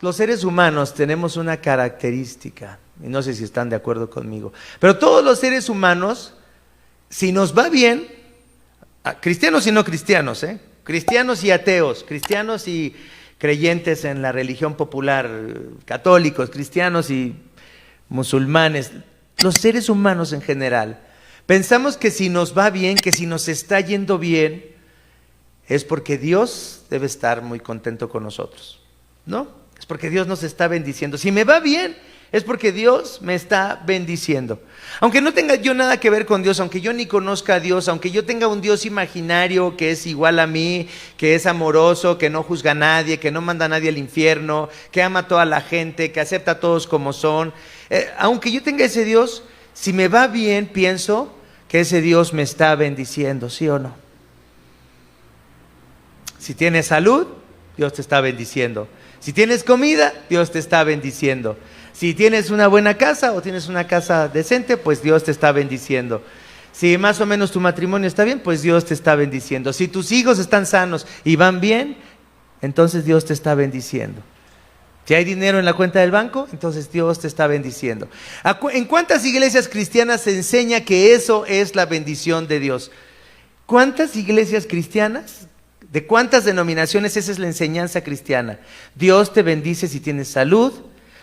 los seres humanos tenemos una característica, y no sé si están de acuerdo conmigo, pero todos los seres humanos, si nos va bien, cristianos y no cristianos, cristianos y ateos, cristianos y creyentes en la religión popular, católicos, cristianos y musulmanes, los seres humanos en general, pensamos que si nos va bien, que si nos está yendo bien, es porque Dios debe estar muy contento con nosotros, ¿no? Es porque Dios nos está bendiciendo. Si me va bien, es porque Dios me está bendiciendo. Aunque no tenga yo nada que ver con Dios, aunque yo ni conozca a Dios, aunque yo tenga un Dios imaginario que es igual a mí, que es amoroso, que no juzga a nadie, que no manda a nadie al infierno, que ama a toda la gente, que acepta a todos como son, aunque yo tenga ese Dios, si me va bien, pienso que ese Dios me está bendiciendo, ¿sí o no? Si tienes salud, Dios te está bendiciendo. Si tienes comida, Dios te está bendiciendo. Si tienes una buena casa o tienes una casa decente, pues Dios te está bendiciendo. Si más o menos tu matrimonio está bien, pues Dios te está bendiciendo. Si tus hijos están sanos y van bien, entonces Dios te está bendiciendo. Si hay dinero en la cuenta del banco, entonces Dios te está bendiciendo. ¿En cuántas iglesias cristianas se enseña que eso es la bendición de Dios? ¿Cuántas iglesias cristianas? ¿De cuántas denominaciones esa es la enseñanza cristiana? Dios te bendice si tienes salud,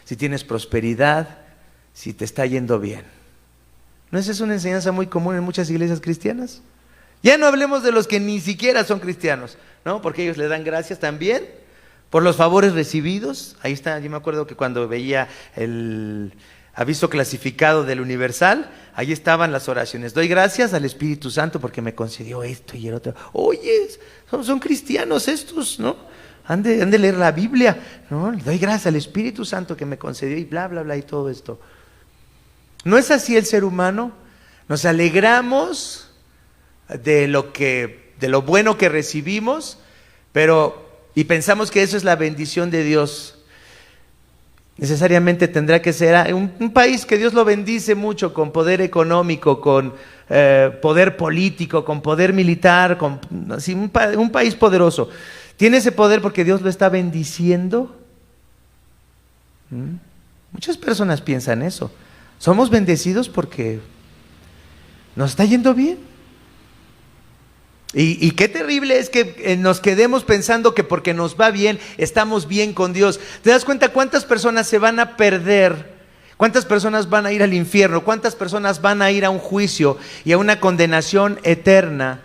si tienes prosperidad, si te está yendo bien. ¿No esa es una enseñanza muy común en muchas iglesias cristianas? Ya no hablemos de los que ni siquiera son cristianos, ¿no? Porque ellos le dan gracias también por los favores recibidos. Ahí está, yo me acuerdo que cuando veía el aviso clasificado del Universal, ahí estaban las oraciones. Doy gracias al Espíritu Santo porque me concedió esto y el otro. Oye, son cristianos estos, ¿no? Han de leer la Biblia, ¿no? Doy gracias al Espíritu Santo que me concedió y bla, bla, bla y todo esto. ¿No es así el ser humano? Nos alegramos de lo bueno que recibimos, y pensamos que eso es la bendición de Dios. Necesariamente tendrá que ser un país que Dios lo bendice mucho con poder económico, con poder político, con poder militar, así, un país poderoso. ¿Tiene ese poder porque Dios lo está bendiciendo? Muchas personas piensan eso. Somos bendecidos porque nos está yendo bien. Y qué terrible es que nos quedemos pensando que porque nos va bien, estamos bien con Dios. ¿Te das cuenta cuántas personas se van a perder? ¿Cuántas personas van a ir al infierno? ¿Cuántas personas van a ir a un juicio y a una condenación eterna?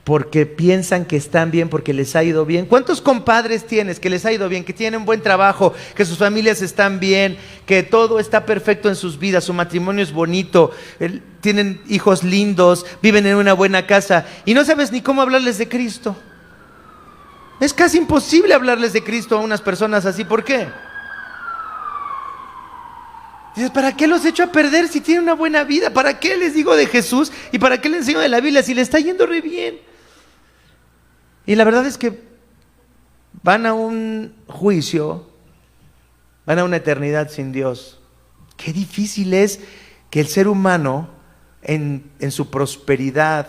Porque piensan que están bien, porque les ha ido bien. ¿Cuántos compadres tienes que les ha ido bien, que tienen buen trabajo, que sus familias están bien, que todo está perfecto en sus vidas, su matrimonio es bonito, tienen hijos lindos, viven en una buena casa y no sabes ni cómo hablarles de Cristo? Es casi imposible hablarles de Cristo a unas personas así. ¿Por qué? Dices, ¿para qué los echo a perder si tienen una buena vida? ¿Para qué les digo de Jesús? ¿Y para qué les enseño de la Biblia si les está yendo re bien? Y la verdad es que van a un juicio, van a una eternidad sin Dios. Qué difícil es que el ser humano en su prosperidad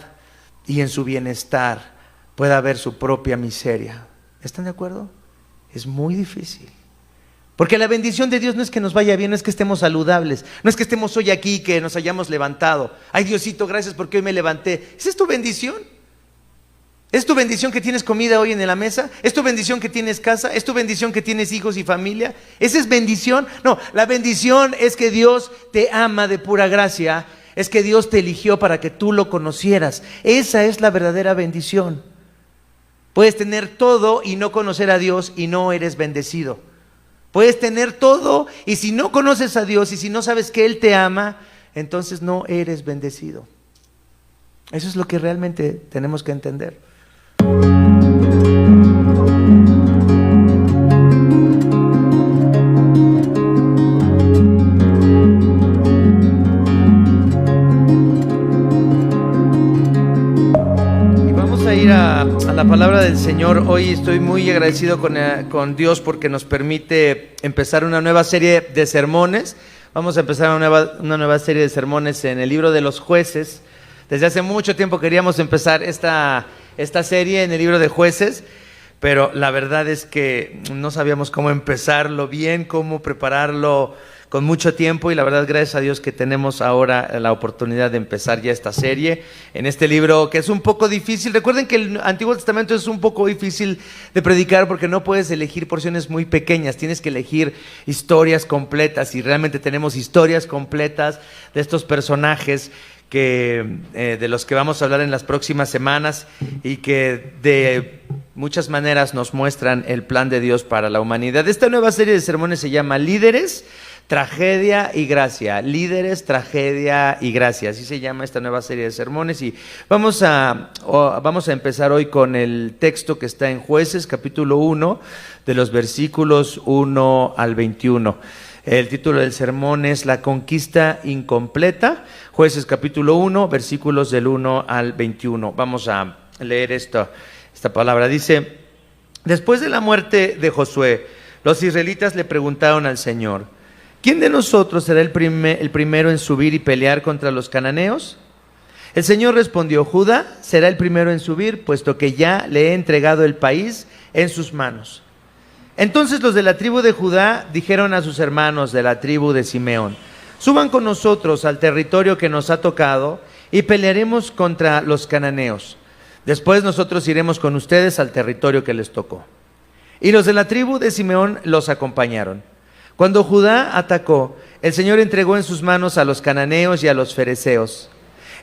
y en su bienestar pueda ver su propia miseria. ¿Están de acuerdo? Es muy difícil. Porque la bendición de Dios no es que nos vaya bien, no es que estemos saludables, no es que estemos hoy aquí, que nos hayamos levantado. Ay, Diosito, gracias porque hoy me levanté. ¿Esa es tu bendición? ¿Es tu bendición que tienes comida hoy en la mesa? ¿Es tu bendición que tienes casa? ¿Es tu bendición que tienes hijos y familia? ¿Esa es bendición? No, la bendición es que Dios te ama de pura gracia, es que Dios te eligió para que tú lo conocieras. Esa es la verdadera bendición. Puedes tener todo y no conocer a Dios y no eres bendecido. Puedes tener todo y si no conoces a Dios y si no sabes que Él te ama, entonces no eres bendecido. Eso es lo que realmente tenemos que entender. A la palabra del Señor. Hoy estoy muy agradecido con Dios porque nos permite empezar una nueva serie de sermones. Vamos a empezar una nueva serie de sermones en el libro de los Jueces. Desde hace mucho tiempo queríamos empezar esta serie en el libro de Jueces, pero la verdad es que no sabíamos cómo empezarlo bien, cómo prepararlo con mucho tiempo, y la verdad, gracias a Dios que tenemos ahora la oportunidad de empezar ya esta serie en este libro que es un poco difícil. Recuerden que el Antiguo Testamento es un poco difícil de predicar porque no puedes elegir porciones muy pequeñas, tienes que elegir historias completas, y realmente tenemos historias completas de estos personajes de los que vamos a hablar en las próximas semanas, y que de muchas maneras nos muestran el plan de Dios para la humanidad. Esta nueva serie de sermones se llama Líderes, Tragedia y Gracia. Líderes, Tragedia y Gracia, así se llama esta nueva serie de sermones. Y vamos a empezar hoy con el texto que está en Jueces, capítulo 1, de los versículos 1 al 21. El título del sermón es La conquista incompleta. Jueces capítulo 1, versículos del 1 al 21. Vamos a leer esta palabra. Dice: después de la muerte de Josué, los israelitas le preguntaron al Señor: ¿quién de nosotros será el primero en subir y pelear contra los cananeos? El Señor respondió: Judá será el primero en subir, puesto que ya le he entregado el país en sus manos. Entonces los de la tribu de Judá dijeron a sus hermanos de la tribu de Simeón: suban con nosotros al territorio que nos ha tocado y pelearemos contra los cananeos. Después nosotros iremos con ustedes al territorio que les tocó. Y los de la tribu de Simeón los acompañaron. Cuando Judá atacó, el Señor entregó en sus manos a los cananeos y a los fereceos.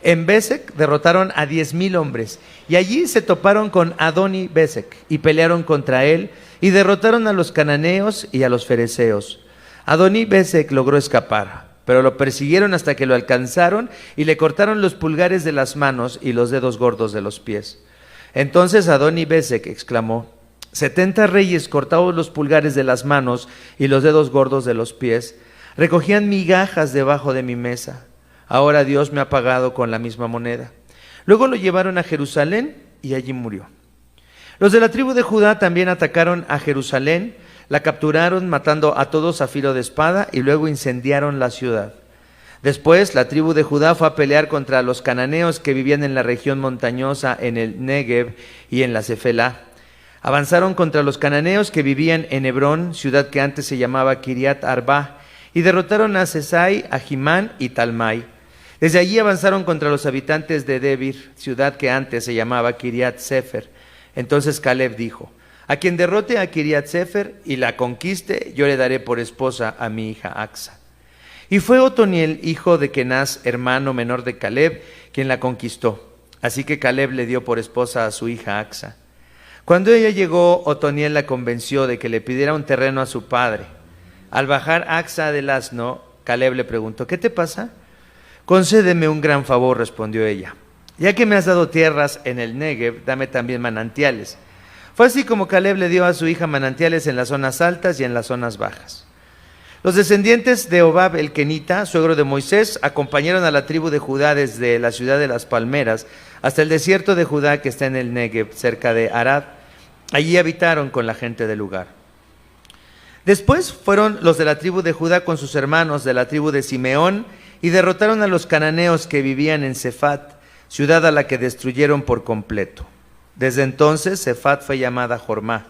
En Besek derrotaron a 10,000 hombres, y allí se toparon con Adoni-Besek y pelearon contra él, y derrotaron a los cananeos y a los fereceos. Adoni-Besek logró escapar, pero lo persiguieron hasta que lo alcanzaron y le cortaron los pulgares de las manos y los dedos gordos de los pies. Entonces Adoni-Besek exclamó: 70 reyes cortados los pulgares de las manos y los dedos gordos de los pies recogían migajas debajo de mi mesa. Ahora Dios me ha pagado con la misma moneda. Luego lo llevaron a Jerusalén y allí murió. Los de la tribu de Judá también atacaron a Jerusalén, la capturaron matando a todos a filo de espada, y luego incendiaron la ciudad. Después la tribu de Judá fue a pelear contra los cananeos que vivían en la región montañosa, en el Negev y en la Cefelá. Avanzaron contra los cananeos que vivían en Hebrón, ciudad que antes se llamaba Kiriat Arba, y derrotaron a Sesai, a Jimán y Talmai. Desde allí avanzaron contra los habitantes de Debir, ciudad que antes se llamaba Kiriat Sefer. Entonces Caleb dijo: a quien derrote a Kiriat Sefer y la conquiste, yo le daré por esposa a mi hija Acsa. Y fue Otoniel, hijo de Kenaz, hermano menor de Caleb, quien la conquistó. Así que Caleb le dio por esposa a su hija Acsa. Cuando ella llegó, Otoniel la convenció de que le pidiera un terreno a su padre. Al bajar Acsa del asno, Caleb le preguntó: ¿qué te pasa? Concédeme un gran favor, respondió ella. Ya que me has dado tierras en el Negev, dame también manantiales. Fue así como Caleb le dio a su hija manantiales en las zonas altas y en las zonas bajas. Los descendientes de Obab el Kenita, suegro de Moisés, acompañaron a la tribu de Judá desde la ciudad de las palmeras hasta el desierto de Judá que está en el Negev, cerca de Arad. Allí habitaron con la gente del lugar. Después fueron los de la tribu de Judá con sus hermanos de la tribu de Simeón y derrotaron a los cananeos que vivían en Sefat, ciudad a la que destruyeron por completo. Desde entonces Sefat fue llamada Jormá.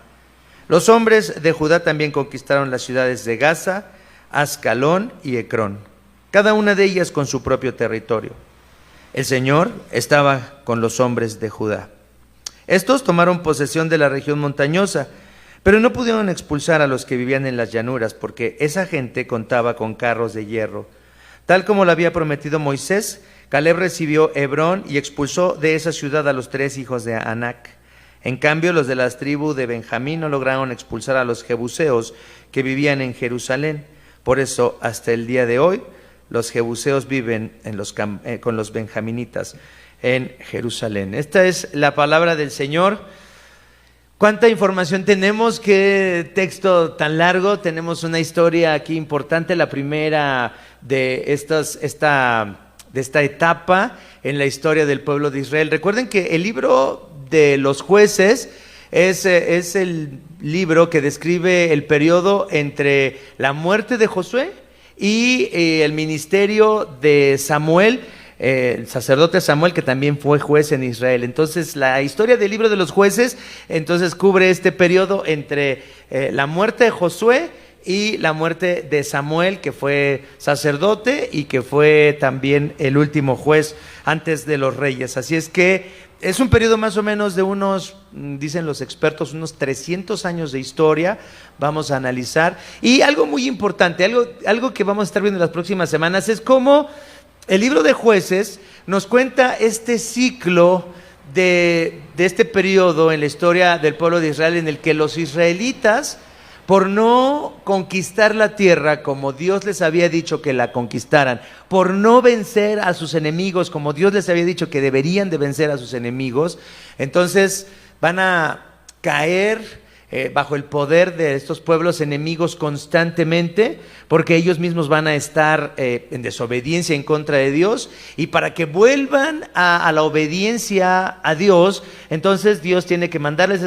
Los hombres de Judá también conquistaron las ciudades de Gaza, Ascalón y Ecrón, cada una de ellas con su propio territorio. El Señor estaba con los hombres de Judá. Estos tomaron posesión de la región montañosa, pero no pudieron expulsar a los que vivían en las llanuras, porque esa gente contaba con carros de hierro. Tal como lo había prometido Moisés, Caleb recibió Hebrón y expulsó de esa ciudad a los 3 hijos de Anac. En cambio, los de la tribu de Benjamín no lograron expulsar a los jebuseos que vivían en Jerusalén. Por eso, hasta el día de hoy, los jebuseos viven con los benjaminitas en Jerusalén. Esta es la palabra del Señor. ¿Cuánta información tenemos? ¿Qué texto tan largo? Tenemos una historia aquí importante, la primera de esta etapa en la historia del pueblo de Israel. Recuerden que el libro de los Jueces es el libro que describe el periodo entre la muerte de Josué y el ministerio de Samuel, el sacerdote Samuel, que también fue juez en Israel. Entonces la historia del libro de los jueces entonces cubre este periodo entre la muerte de Josué y la muerte de Samuel, que fue sacerdote y que fue también el último juez antes de los reyes. Así es que es un periodo más o menos de unos, dicen los expertos, unos 300 años de historia. Vamos a analizar. Y algo muy importante, algo que vamos a estar viendo en las próximas semanas, es cómo el libro de Jueces nos cuenta este ciclo de este periodo en la historia del pueblo de Israel, en el que los israelitas, por no conquistar la tierra como Dios les había dicho que la conquistaran, por no vencer a sus enemigos como Dios les había dicho que deberían de vencer a sus enemigos, entonces van a caer bajo el poder de estos pueblos enemigos constantemente, porque ellos mismos van a estar en desobediencia en contra de Dios, y para que vuelvan a la obediencia a Dios, entonces Dios tiene que mandarles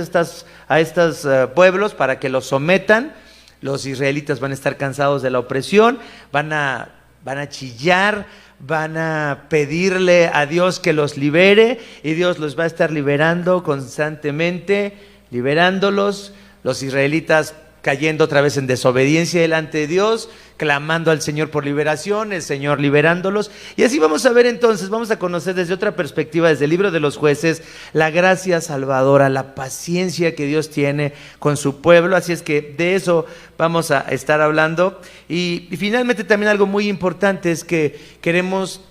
a estos pueblos para que los sometan. Los israelitas van a estar cansados de la opresión, van a chillar, van a pedirle a Dios que los libere, y Dios los va a estar liberando constantemente, liberándolos, los israelitas cayendo otra vez en desobediencia delante de Dios, clamando al Señor por liberación, el Señor liberándolos. Y así vamos a ver entonces, vamos a conocer desde otra perspectiva, desde el libro de los jueces, la gracia salvadora, la paciencia que Dios tiene con su pueblo. Así es que de eso vamos a estar hablando. Y finalmente también algo muy importante es que queremos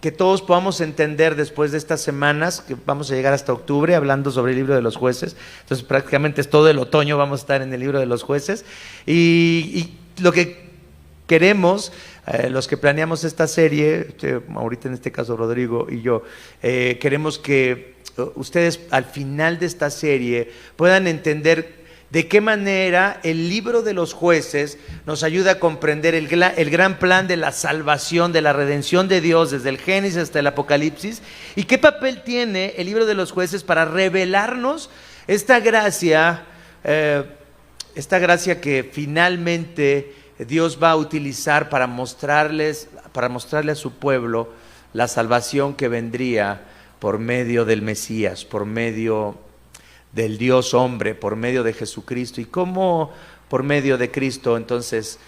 que todos podamos entender después de estas semanas, que vamos a llegar hasta octubre hablando sobre el libro de los jueces. Entonces prácticamente es todo el otoño vamos a estar en el libro de los jueces, y lo que queremos, los que planeamos esta serie, ahorita en este caso Rodrigo y yo, queremos que ustedes al final de esta serie puedan entender de qué manera el libro de los jueces nos ayuda a comprender el gran plan de la salvación, de la redención de Dios desde el Génesis hasta el Apocalipsis, y qué papel tiene el libro de los jueces para revelarnos esta gracia que finalmente Dios va a utilizar para mostrarle a su pueblo la salvación que vendría por medio del Mesías, por medio del Dios hombre, por medio de Jesucristo. Y cómo por medio de Cristo entonces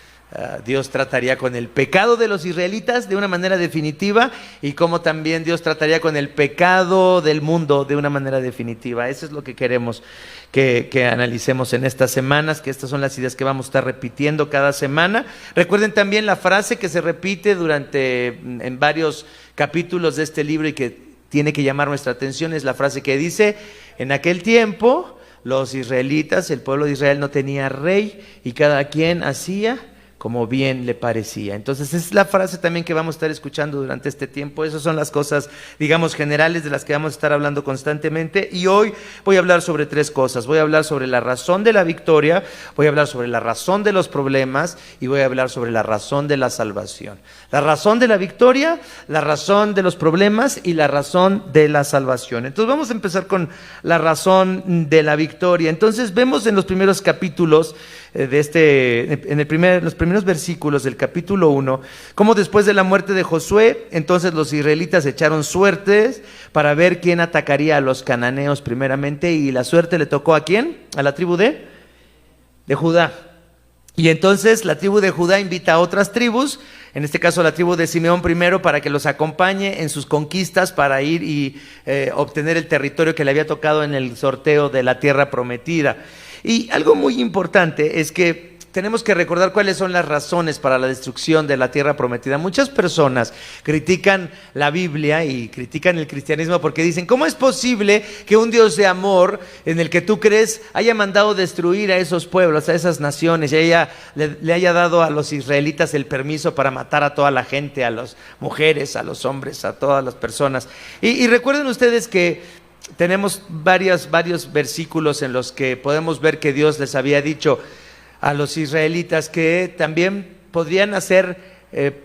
Dios trataría con el pecado de los israelitas de una manera definitiva, y cómo también Dios trataría con el pecado del mundo de una manera definitiva. Eso es lo que queremos que analicemos en estas semanas, que estas son las ideas que vamos a estar repitiendo cada semana. Recuerden también la frase que se repite en varios capítulos de este libro y que tiene que llamar nuestra atención, es la frase que dice: en aquel tiempo los israelitas, el pueblo de Israel no tenía rey, y cada quien hacía como bien le parecía. Entonces es la frase también que vamos a estar escuchando durante este tiempo. Esas son las cosas, digamos, generales de las que vamos a estar hablando constantemente. Y hoy voy a hablar sobre tres cosas. Voy a hablar sobre la razón de la victoria, voy a hablar sobre la razón de los problemas, y voy a hablar sobre la razón de la salvación. La razón de la victoria, la razón de los problemas y la razón de la salvación. Entonces vamos a empezar con la razón de la victoria. Entonces vemos en los primeros capítulos los primeros versículos del capítulo 1, cómo después de la muerte de Josué, entonces los israelitas echaron suertes para ver quién atacaría a los cananeos primeramente, y la suerte le tocó ¿a quién? A la tribu de Judá. Y entonces la tribu de Judá invita a otras tribus, en este caso la tribu de Simeón primero, para que los acompañe en sus conquistas, para ir y obtener el territorio que le había tocado en el sorteo de la tierra prometida. Y algo muy importante es que tenemos que recordar cuáles son las razones para la destrucción de la tierra prometida. Muchas personas critican la Biblia y critican el cristianismo porque dicen: ¿cómo es posible que un Dios de amor en el que tú crees haya mandado destruir a esos pueblos, a esas naciones, y le haya dado a los israelitas el permiso para matar a toda la gente, a las mujeres, a los hombres, a todas las personas? Y recuerden ustedes que tenemos varios versículos en los que podemos ver que Dios les había dicho a los israelitas que también podrían hacer,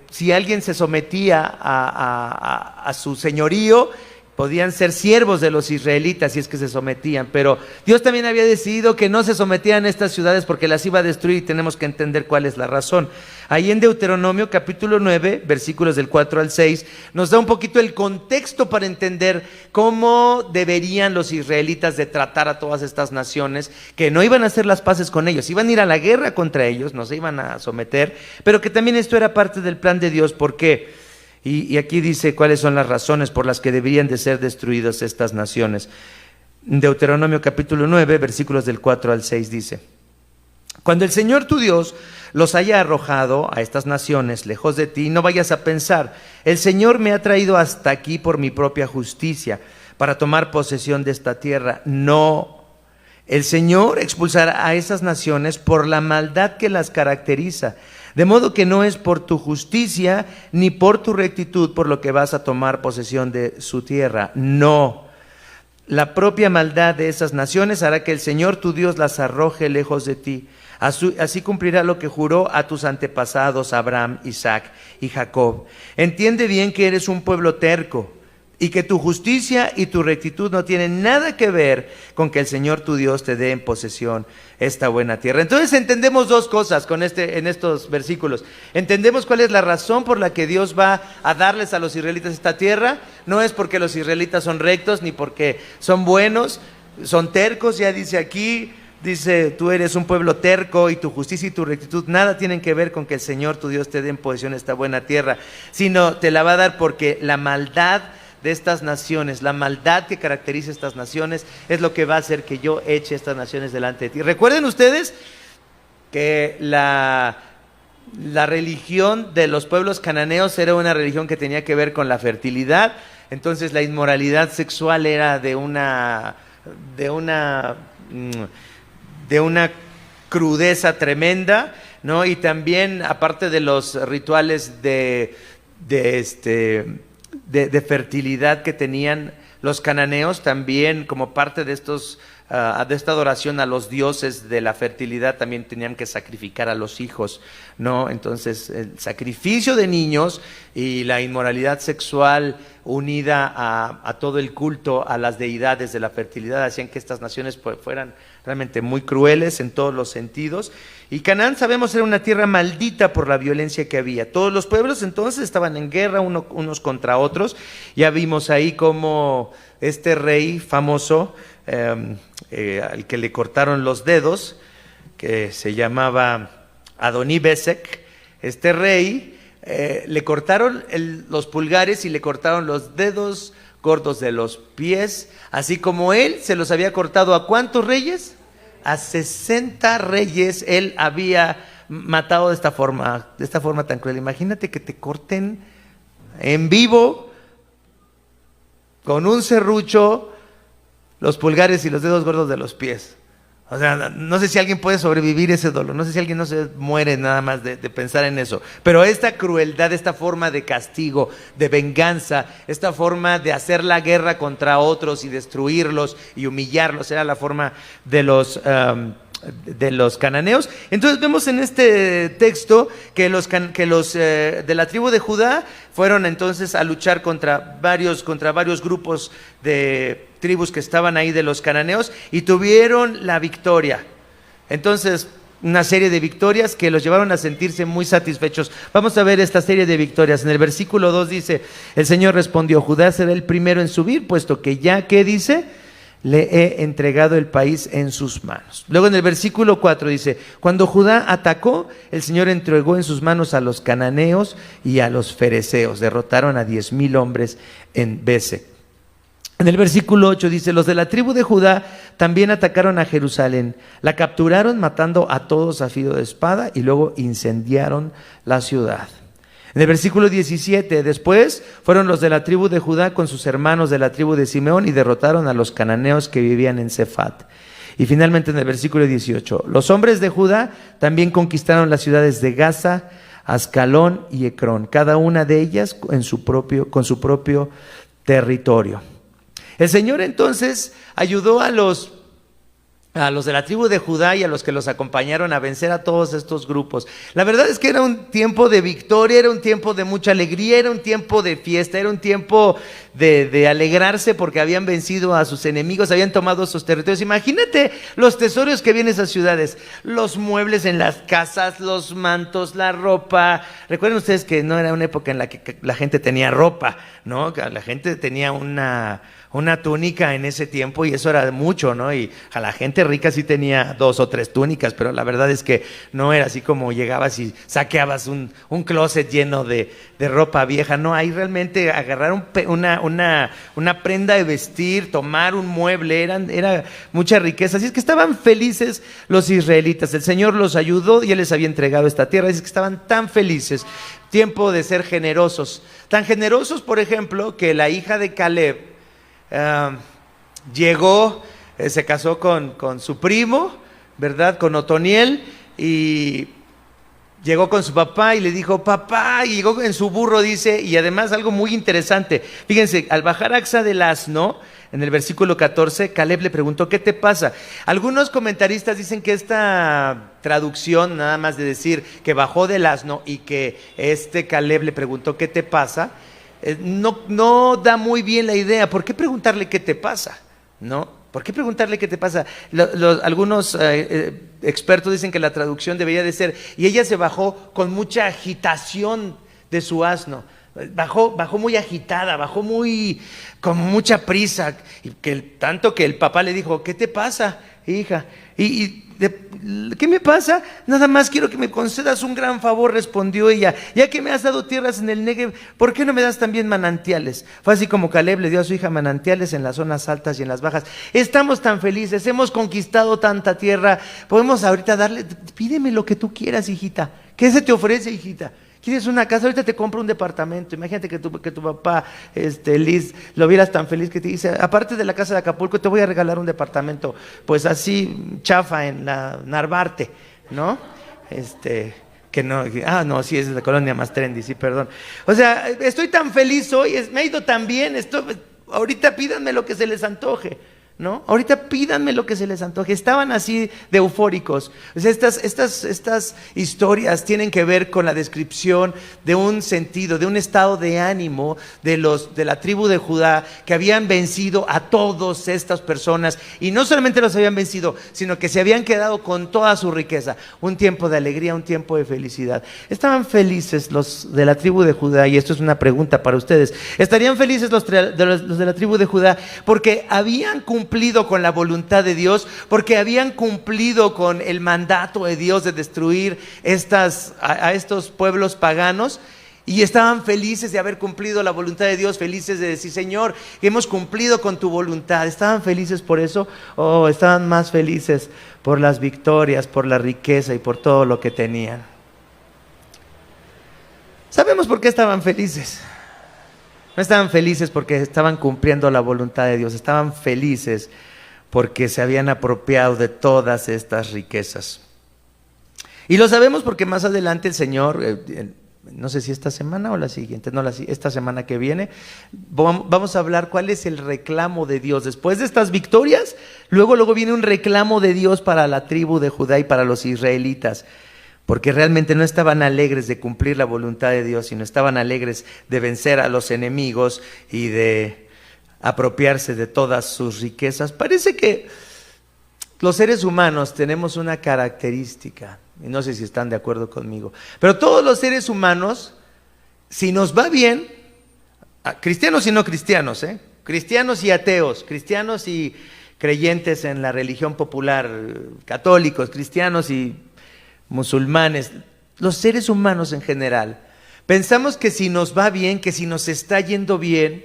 si alguien se sometía a su señorío, podían ser siervos de los israelitas si es que se sometían, pero Dios también había decidido que no se sometían a estas ciudades porque las iba a destruir, y tenemos que entender cuál es la razón. Ahí en Deuteronomio capítulo 9, versículos del 4 al 6, nos da un poquito el contexto para entender cómo deberían los israelitas de tratar a todas estas naciones, que no iban a hacer las paces con ellos, iban a ir a la guerra contra ellos, no se iban a someter, pero que también esto era parte del plan de Dios. ¿Por qué? Y aquí dice cuáles son las razones por las que deberían de ser destruidas estas naciones. Deuteronomio capítulo 9, versículos del 4 al 6 dice: cuando el Señor tu Dios los haya arrojado a estas naciones lejos de ti, no vayas a pensar, el Señor me ha traído hasta aquí por mi propia justicia, para tomar posesión de esta tierra. No, el Señor expulsará a esas naciones por la maldad que las caracteriza. De modo que no es por tu justicia ni por tu rectitud por lo que vas a tomar posesión de su tierra. No, la propia maldad de esas naciones hará que el Señor tu Dios las arroje lejos de ti. Así cumplirá lo que juró a tus antepasados Abraham, Isaac y Jacob. Entiende bien que eres un pueblo terco y que tu justicia y tu rectitud no tienen nada que ver con que el Señor tu Dios te dé en posesión esta buena tierra. Entonces entendemos dos cosas en estos versículos. Entendemos cuál es la razón por la que Dios va a darles a los israelitas esta tierra. No es porque los israelitas son rectos ni porque son buenos, son tercos. Ya dice aquí, dice, tú eres un pueblo terco y tu justicia y tu rectitud nada tienen que ver con que el Señor tu Dios te dé en posesión esta buena tierra, sino te la va a dar porque la maldad de estas naciones, la maldad que caracteriza estas naciones es lo que va a hacer que yo eche estas naciones delante de ti. Recuerden ustedes que la religión de los pueblos cananeos era una religión que tenía que ver con la fertilidad. Entonces la inmoralidad sexual era de una crudeza tremenda, ¿no? Y también, aparte de los rituales de fertilidad que tenían los cananeos, también como parte de de esta adoración a los dioses de la fertilidad, también tenían que sacrificar a los hijos, ¿no? Entonces el sacrificio de niños y la inmoralidad sexual unida a todo el culto a las deidades de la fertilidad hacían que estas naciones fueran realmente muy crueles en todos los sentidos. Y Canaán, sabemos, era una tierra maldita por la violencia que había. Todos los pueblos entonces estaban en guerra unos contra otros. Ya vimos ahí cómo este rey famoso, al que le cortaron los dedos, que se llamaba Adoní-Besec, este rey, le cortaron los pulgares y le cortaron los dedos gordos de los pies, así como él se los había cortado ¿a cuántos reyes? A 60 reyes él había matado de esta forma tan cruel. Imagínate que te corten en vivo con un serrucho los pulgares y los dedos gordos de los pies. O sea, no sé si alguien puede sobrevivir ese dolor, no sé si alguien no se muere nada más de pensar en eso. Pero esta crueldad, esta forma de castigo, de venganza, esta forma de hacer la guerra contra otros y destruirlos y humillarlos, era la forma de los cananeos. Entonces vemos en este texto que los de la tribu de Judá fueron entonces a luchar contra varios grupos de tribus que estaban ahí de los cananeos y tuvieron la victoria. Entonces, una serie de victorias que los llevaron a sentirse muy satisfechos. Vamos a ver esta serie de victorias. En el versículo 2 dice: el Señor respondió, Judá será el primero en subir, puesto que ya, ¿qué dice? Le he entregado el país en sus manos. Luego en el versículo 4 dice: cuando Judá atacó, el Señor entregó en sus manos a los cananeos y a los fereceos. Derrotaron a 10,000 hombres en Besec. En el versículo 8 dice: los de la tribu de Judá también atacaron a Jerusalén, la capturaron matando a todos a filo de espada y luego incendiaron la ciudad. En el versículo 17, después fueron los de la tribu de Judá con sus hermanos de la tribu de Simeón y derrotaron a los cananeos que vivían en Cefat. Y finalmente en el versículo 18, los hombres de Judá también conquistaron las ciudades de Gaza, Ascalón y Ecrón, cada una de ellas con su propio territorio. El Señor entonces ayudó a los a los de la tribu de Judá y a los que los acompañaron a vencer a todos estos grupos. La verdad es que era un tiempo de victoria, era un tiempo de mucha alegría, era un tiempo de fiesta, era un tiempo de alegrarse porque habían vencido a sus enemigos, habían tomado sus territorios. Imagínate los tesoros que había en esas ciudades, los muebles en las casas, los mantos, la ropa. Recuerden ustedes que no era una época en la que la gente tenía ropa, ¿no? La gente tenía una túnica en ese tiempo y eso era mucho, ¿no? Y a la gente rica sí tenía 2 o 3 túnicas, pero la verdad es que no era así como llegabas y saqueabas un closet lleno de ropa vieja. No, ahí realmente agarrar una prenda de vestir, tomar un mueble, era mucha riqueza. Así es que estaban felices los israelitas. El Señor los ayudó y Él les había entregado esta tierra. Así es que estaban tan felices. Tiempo de ser generosos. Tan generosos, por ejemplo, que la hija de Caleb llegó, se casó con su primo, ¿verdad? Con Otoniel, y llegó con su papá y le dijo, papá, y llegó en su burro, dice, y además algo muy interesante. Fíjense, al bajar Axa del asno, en el versículo 14, Caleb le preguntó, ¿qué te pasa? Algunos comentaristas dicen que esta traducción, nada más de decir que bajó del asno y que Caleb le preguntó, ¿qué te pasa? No da muy bien la idea. ¿Por qué preguntarle qué te pasa? ¿No? ¿Por qué preguntarle qué te pasa? Algunos expertos dicen que la traducción debería de ser, y ella se bajó con mucha agitación de su asno. Bajó muy agitada, bajó con mucha prisa, y tanto que el papá le dijo, ¿qué te pasa, hija? ¿Qué me pasa? Nada más quiero que me concedas un gran favor, respondió ella. Ya que me has dado tierras en el Negev, ¿por qué no me das también manantiales? Fue así como Caleb le dio a su hija manantiales en las zonas altas y en las bajas. Estamos tan felices, hemos conquistado tanta tierra, podemos ahorita darle, pídeme lo que tú quieras, hijita. ¿Qué se te ofrece, hijita? ¿Quieres una casa? Ahorita te compro un departamento. Imagínate que tu papá, Liz, lo vieras tan feliz que te dice, aparte de la casa de Acapulco, te voy a regalar un departamento, pues así, chafa en la Narvarte, ¿no? No, sí, es la colonia más trendy, sí, perdón. O sea, estoy tan feliz hoy, me ha ido tan bien, ahorita pídanme lo que se les antoje, ¿no? Ahorita pídanme lo que se les antoje. Estaban así de eufóricos. O sea, estas historias tienen que ver con la descripción de un sentido, de un estado de ánimo de la tribu de Judá, que habían vencido a todas estas personas, y no solamente los habían vencido, sino que se habían quedado con toda su riqueza. Un tiempo de alegría, un tiempo de felicidad. Estaban felices los de la tribu de Judá, y esto es una pregunta para ustedes. ¿Estarían felices los de la tribu de Judá porque habían cumplido con la voluntad de Dios, porque habían cumplido con el mandato de Dios de destruir a estos pueblos paganos? Y estaban felices de haber cumplido la voluntad de Dios, felices de decir, Señor, hemos cumplido con tu voluntad. ¿Estaban felices por eso? ¿O estaban más felices por las victorias, por la riqueza y por todo lo que tenían? Sabemos por qué estaban felices. No estaban felices porque estaban cumpliendo la voluntad de Dios, estaban felices porque se habían apropiado de todas estas riquezas. Y lo sabemos porque más adelante el Señor, no sé si esta semana o la siguiente, esta semana que viene, vamos a hablar cuál es el reclamo de Dios. Después de estas victorias, luego viene un reclamo de Dios para la tribu de Judá y para los israelitas. Porque realmente no estaban alegres de cumplir la voluntad de Dios, sino estaban alegres de vencer a los enemigos y de apropiarse de todas sus riquezas. Parece que los seres humanos tenemos una característica, y no sé si están de acuerdo conmigo, pero todos los seres humanos, si nos va bien, cristianos y no cristianos, cristianos y ateos, cristianos y creyentes en la religión popular, católicos, cristianos y musulmanes, los seres humanos en general, pensamos que si nos va bien, que si nos está yendo bien,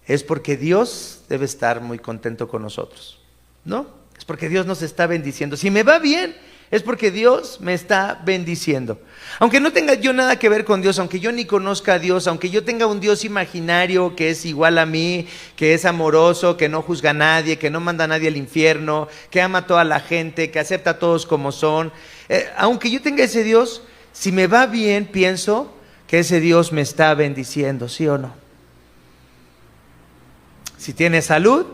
es porque Dios debe estar muy contento con nosotros, ¿no? Es porque Dios nos está bendiciendo. Si me va bien, es porque Dios me está bendiciendo. Aunque no tenga yo nada que ver con Dios, aunque yo ni conozca a Dios, aunque yo tenga un Dios imaginario que es igual a mí, que es amoroso, que no juzga a nadie, que no manda a nadie al infierno, que ama a toda la gente, que acepta a todos como son, aunque yo tenga ese Dios, si me va bien, pienso que ese Dios me está bendiciendo, ¿sí o no? Si tienes salud,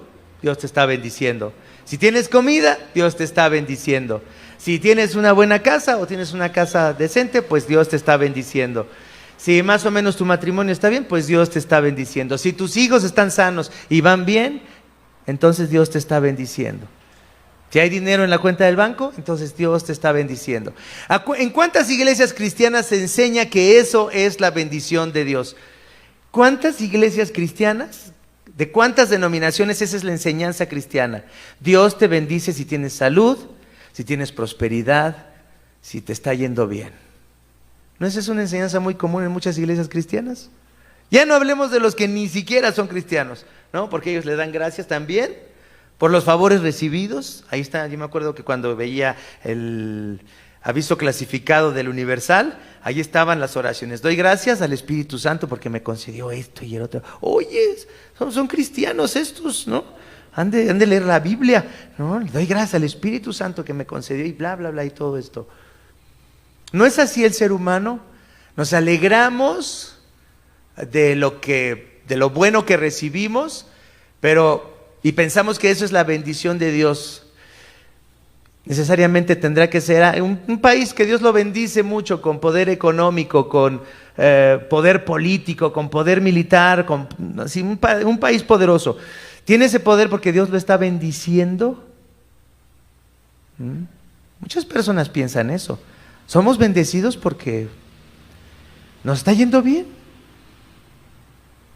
Dios te está bendiciendo. Si tienes comida, Dios te está bendiciendo. Si tienes una buena casa o tienes una casa decente, pues Dios te está bendiciendo. Si más o menos tu matrimonio está bien, pues Dios te está bendiciendo. Si tus hijos están sanos y van bien, entonces Dios te está bendiciendo. Si hay dinero en la cuenta del banco, entonces Dios te está bendiciendo. ¿En cuántas iglesias cristianas se enseña que eso es la bendición de Dios? ¿Cuántas iglesias cristianas? ¿De cuántas denominaciones esa es la enseñanza cristiana? Dios te bendice si tienes salud, si tienes prosperidad, si te está yendo bien. ¿No esa es una enseñanza muy común en muchas iglesias cristianas? Ya no hablemos de los que ni siquiera son cristianos, ¿no? Porque ellos le dan gracias también por los favores recibidos. Ahí está, yo me acuerdo que cuando veía el aviso clasificado del Universal, ahí estaban las oraciones. Doy gracias al Espíritu Santo porque me concedió esto y el otro. Oye, son cristianos estos, ¿no? Han de leer la Biblia, ¿no? Doy gracias al Espíritu Santo que me concedió y bla, bla, bla y todo esto. ¿No es así el ser humano? Nos alegramos de lo bueno que recibimos, y pensamos que eso es la bendición de Dios. Necesariamente tendrá que ser un país que Dios lo bendice mucho, con poder económico, con poder político, con poder militar, un país poderoso. ¿Tiene ese poder porque Dios lo está bendiciendo? Muchas personas piensan eso. Somos bendecidos porque nos está yendo bien.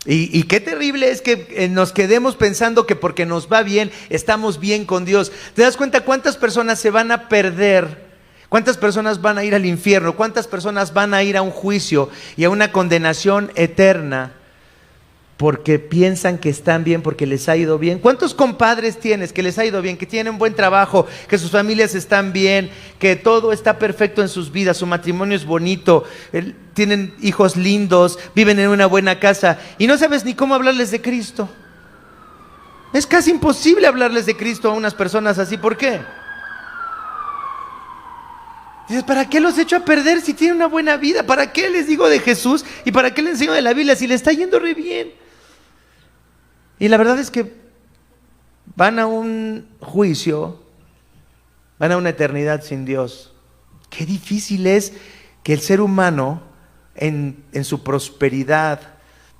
Y qué terrible es que nos quedemos pensando que porque nos va bien, estamos bien con Dios. ¿Te das cuenta cuántas personas se van a perder? ¿Cuántas personas van a ir al infierno? ¿Cuántas personas van a ir a un juicio y a una condenación eterna porque piensan que están bien, porque les ha ido bien? ¿Cuántos compadres tienes que les ha ido bien, que tienen buen trabajo, que sus familias están bien, que todo está perfecto en sus vidas, su matrimonio es bonito, tienen hijos lindos, viven en una buena casa y no sabes ni cómo hablarles de Cristo? Es casi imposible hablarles de Cristo a unas personas así. ¿Por qué? Dices, ¿para qué los echo a perder si tienen una buena vida? ¿Para qué les digo de Jesús? ¿Y para qué les enseño de la Biblia si les está yendo re bien? Y la verdad es que van a un juicio, van a una eternidad sin Dios. Qué difícil es que el ser humano en su prosperidad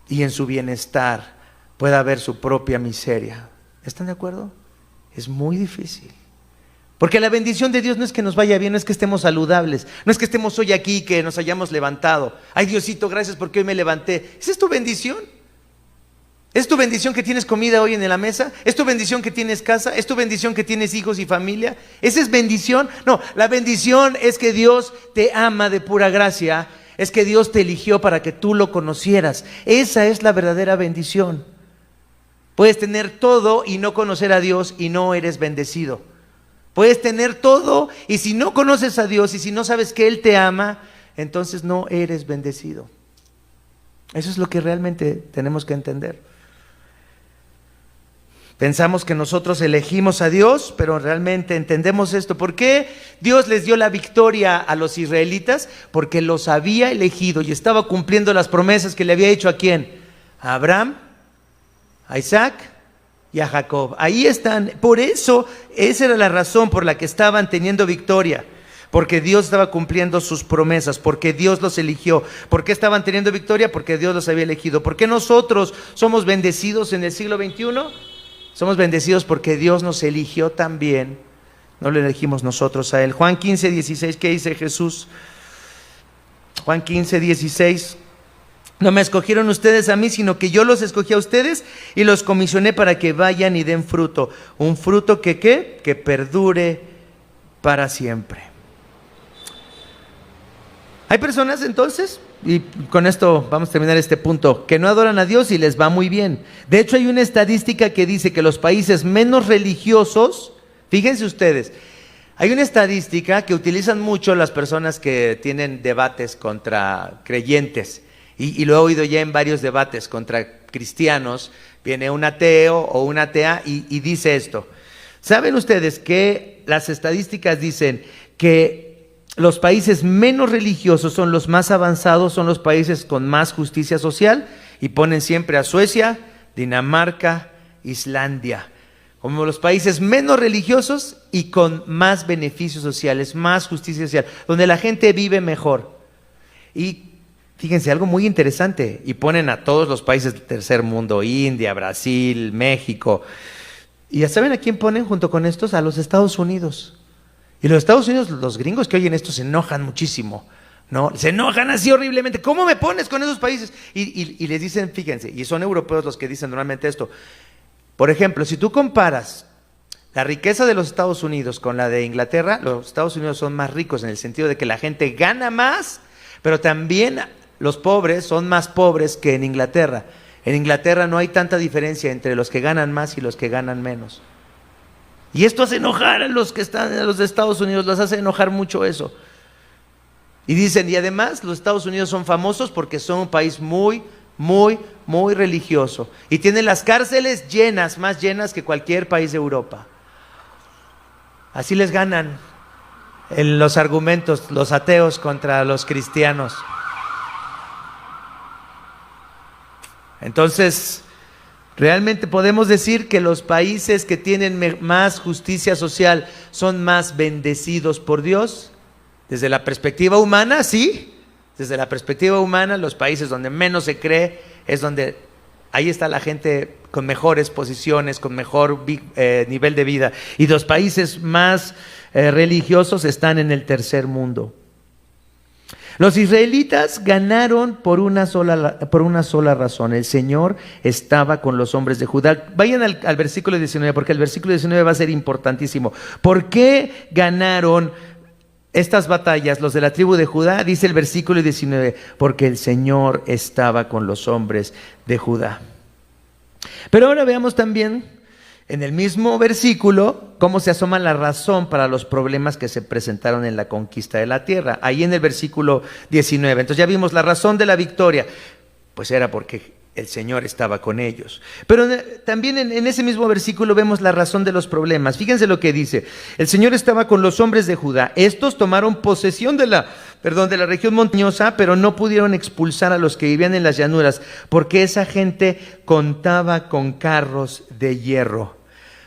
y en su bienestar pueda ver su propia miseria. ¿Están de acuerdo? Es muy difícil. Porque la bendición de Dios no es que nos vaya bien, no es que estemos saludables, no es que estemos hoy aquí, que nos hayamos levantado. Ay, Diosito, gracias porque hoy me levanté. ¿Esa es tu bendición? ¿Es tu bendición que tienes comida hoy en la mesa? ¿Es tu bendición que tienes casa? ¿Es tu bendición que tienes hijos y familia? ¿Esa es bendición? No, la bendición es que Dios te ama de pura gracia, es que Dios te eligió para que tú lo conocieras. Esa es la verdadera bendición. Puedes tener todo y no conocer a Dios y no eres bendecido. Puedes tener todo y si no conoces a Dios y si no sabes que Él te ama, entonces no eres bendecido. Eso es lo que realmente tenemos que entender. Pensamos que nosotros elegimos a Dios, pero realmente entendemos esto. ¿Por qué Dios les dio la victoria a los israelitas? Porque los había elegido y estaba cumpliendo las promesas que le había hecho ¿a quién? A Abraham, a Isaac y a Jacob. Ahí están. Por eso, esa era la razón por la que estaban teniendo victoria. Porque Dios estaba cumpliendo sus promesas, porque Dios los eligió. ¿Por qué estaban teniendo victoria? Porque Dios los había elegido. ¿Por qué nosotros somos bendecidos en el siglo XXI? Somos bendecidos porque Dios nos eligió también. No lo elegimos nosotros a Él. Juan 15, 16, ¿qué dice Jesús? Juan 15, 16. No me escogieron ustedes a mí, sino que yo los escogí a ustedes y los comisioné para que vayan y den fruto. Un fruto que ¿qué? Que perdure para siempre. Hay personas entonces, y con esto vamos a terminar este punto, que no adoran a Dios y les va muy bien. De hecho hay una estadística que dice que los países menos religiosos, fíjense ustedes, hay una estadística que utilizan mucho las personas que tienen debates contra creyentes, y lo he oído ya en varios debates contra cristianos. Viene un ateo o una atea y dice esto. ¿Saben ustedes que las estadísticas dicen que los países menos religiosos son los más avanzados, son los países con más justicia social? Y ponen siempre a Suecia, Dinamarca, Islandia como los países menos religiosos y con más beneficios sociales, más justicia social, donde la gente vive mejor. Y fíjense, algo muy interesante, y ponen a todos los países del tercer mundo, India, Brasil, México, y ya saben a quién ponen junto con estos, a los Estados Unidos. Y los Estados Unidos, los gringos que oyen esto se enojan muchísimo, ¿no? Se enojan así horriblemente. ¿Cómo me pones con esos países? Y les dicen, fíjense, y son europeos los que dicen normalmente esto. Por ejemplo, si tú comparas la riqueza de los Estados Unidos con la de Inglaterra, los Estados Unidos son más ricos en el sentido de que la gente gana más, pero también los pobres son más pobres que en Inglaterra. En Inglaterra no hay tanta diferencia entre los que ganan más y los que ganan menos. Y esto hace enojar a los que están en los de Estados Unidos, los hace enojar mucho eso. Y dicen, y además los Estados Unidos son famosos porque son un país muy religioso. Y tienen las cárceles llenas, más llenas que cualquier país de Europa. Así les ganan en los argumentos los ateos contra los cristianos. Entonces, realmente podemos decir que los países que tienen más justicia social son más bendecidos por Dios. Desde la perspectiva humana, sí. Desde la perspectiva humana, los países donde menos se cree es donde ahí está la gente con mejores posiciones, con mejor nivel de vida. Y los países más religiosos están en el tercer mundo. Los israelitas ganaron por una sola razón. El Señor estaba con los hombres de Judá. Vayan al versículo 19, porque el versículo 19 va a ser importantísimo. ¿Por qué ganaron estas batallas los de la tribu de Judá? Dice el versículo 19, porque el Señor estaba con los hombres de Judá. Pero ahora veamos también en el mismo versículo cómo se asoma la razón para los problemas que se presentaron en la conquista de la tierra. Ahí en el versículo 19. Entonces ya vimos la razón de la victoria. Pues era porque el Señor estaba con ellos. Pero también en ese mismo versículo vemos la razón de los problemas. Fíjense lo que dice. El Señor estaba con los hombres de Judá. Estos tomaron posesión de la región montañosa, pero no pudieron expulsar a los que vivían en las llanuras, porque esa gente contaba con carros de hierro.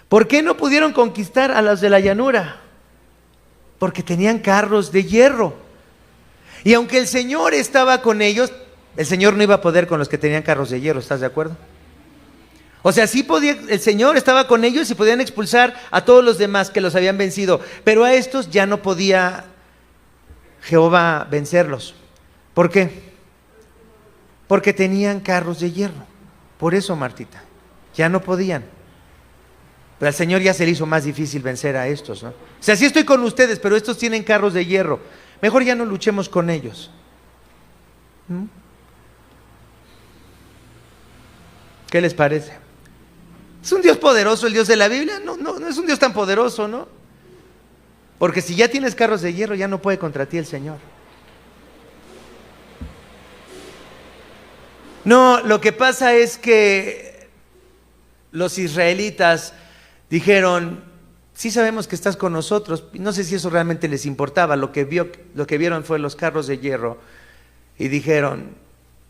¿Por qué no pudieron conquistar a los de la llanura? Porque tenían carros de hierro. Y aunque el Señor estaba con ellos, el Señor no iba a poder con los que tenían carros de hierro, ¿estás de acuerdo? O sea, sí podía, el Señor estaba con ellos y podían expulsar a todos los demás que los habían vencido, pero a estos ya no podía Jehová vencerlos. ¿Por qué? Porque tenían carros de hierro. Por eso, Martita, ya no podían. Pero al Señor ya se le hizo más difícil vencer a estos, ¿no? O sea, sí estoy con ustedes, pero estos tienen carros de hierro. Mejor ya no luchemos con ellos. ¿Qué les parece? ¿Es un Dios poderoso el Dios de la Biblia? No es un Dios tan poderoso, ¿no? Porque si ya tienes carros de hierro, ya no puede contra ti el Señor. No, lo que pasa es que los israelitas dijeron, sí sabemos que estás con nosotros. No sé si eso realmente les importaba. Lo que vieron fue los carros de hierro y dijeron,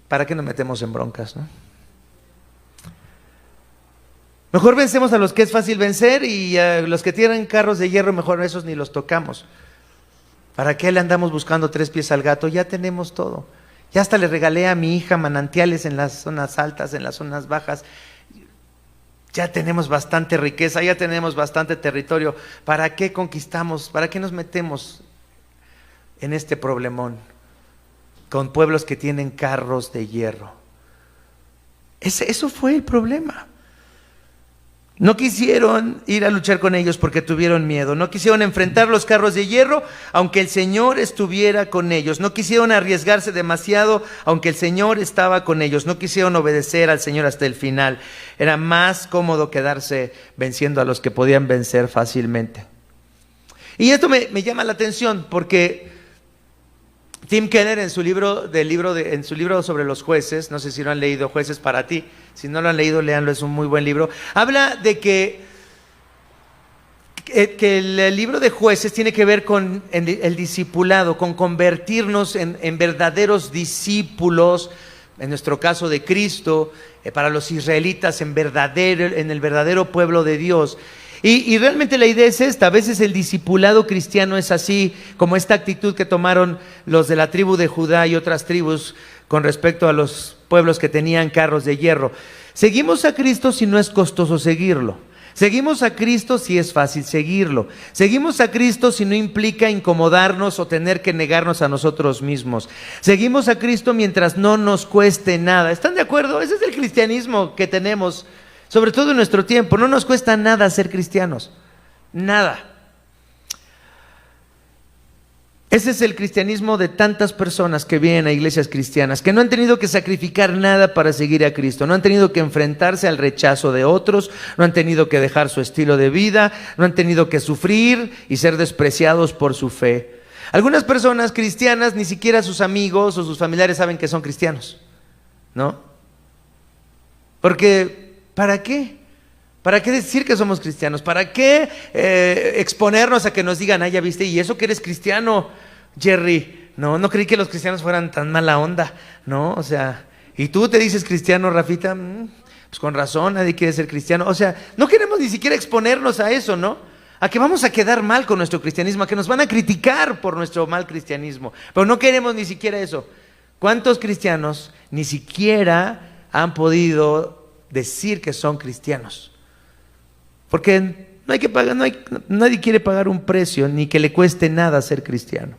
¿para qué nos metemos en broncas, no? Mejor vencemos a los que es fácil vencer y a los que tienen carros de hierro, mejor a esos ni los tocamos. ¿Para qué le andamos buscando tres pies al gato? Ya tenemos todo. Ya hasta le regalé a mi hija manantiales en las zonas altas, en las zonas bajas. Ya tenemos bastante riqueza, ya tenemos bastante territorio. ¿Para qué conquistamos? ¿Para qué nos metemos en este problemón con pueblos que tienen carros de hierro? Eso fue el problema. No quisieron ir a luchar con ellos porque tuvieron miedo. No quisieron enfrentar los carros de hierro aunque el Señor estuviera con ellos. No quisieron arriesgarse demasiado aunque el Señor estaba con ellos. No quisieron obedecer al Señor hasta el final. Era más cómodo quedarse venciendo a los que podían vencer fácilmente. Y esto me llama la atención porque Tim Keller en su libro sobre los jueces, no sé si lo han leído, Jueces para ti, si no lo han leído, léanlo, es un muy buen libro. Habla de que el libro de Jueces tiene que ver con el discipulado, con convertirnos en verdaderos discípulos en nuestro caso de Cristo, para los israelitas en el verdadero pueblo de Dios. Y realmente la idea es esta: a veces el discipulado cristiano es así, como esta actitud que tomaron los de la tribu de Judá y otras tribus con respecto a los pueblos que tenían carros de hierro. Seguimos a Cristo si no es costoso seguirlo. Seguimos a Cristo si es fácil seguirlo. Seguimos a Cristo si no implica incomodarnos o tener que negarnos a nosotros mismos. Seguimos a Cristo mientras no nos cueste nada. ¿Están de acuerdo? Ese es el cristianismo que tenemos, sobre todo en nuestro tiempo. No nos cuesta nada ser cristianos. Nada. Ese es el cristianismo de tantas personas que vienen a iglesias cristianas, que no han tenido que sacrificar nada para seguir a Cristo, no han tenido que enfrentarse al rechazo de otros, no han tenido que dejar su estilo de vida, no han tenido que sufrir y ser despreciados por su fe. Algunas personas cristianas, ni siquiera sus amigos o sus familiares saben que son cristianos, ¿no? Porque, ¿para qué? ¿Para qué decir que somos cristianos? ¿Para qué exponernos a que nos digan, ya viste, y eso que eres cristiano, Jerry? No creí que los cristianos fueran tan mala onda, ¿no? O sea, ¿y tú te dices cristiano, Rafita? Pues con razón, nadie quiere ser cristiano. O sea, no queremos ni siquiera exponernos a eso, ¿no? A que vamos a quedar mal con nuestro cristianismo, a que nos van a criticar por nuestro mal cristianismo. Pero no queremos ni siquiera eso. ¿Cuántos cristianos ni siquiera han podido decir que son cristianos? Porque no hay que pagar, nadie quiere pagar un precio ni que le cueste nada ser cristiano.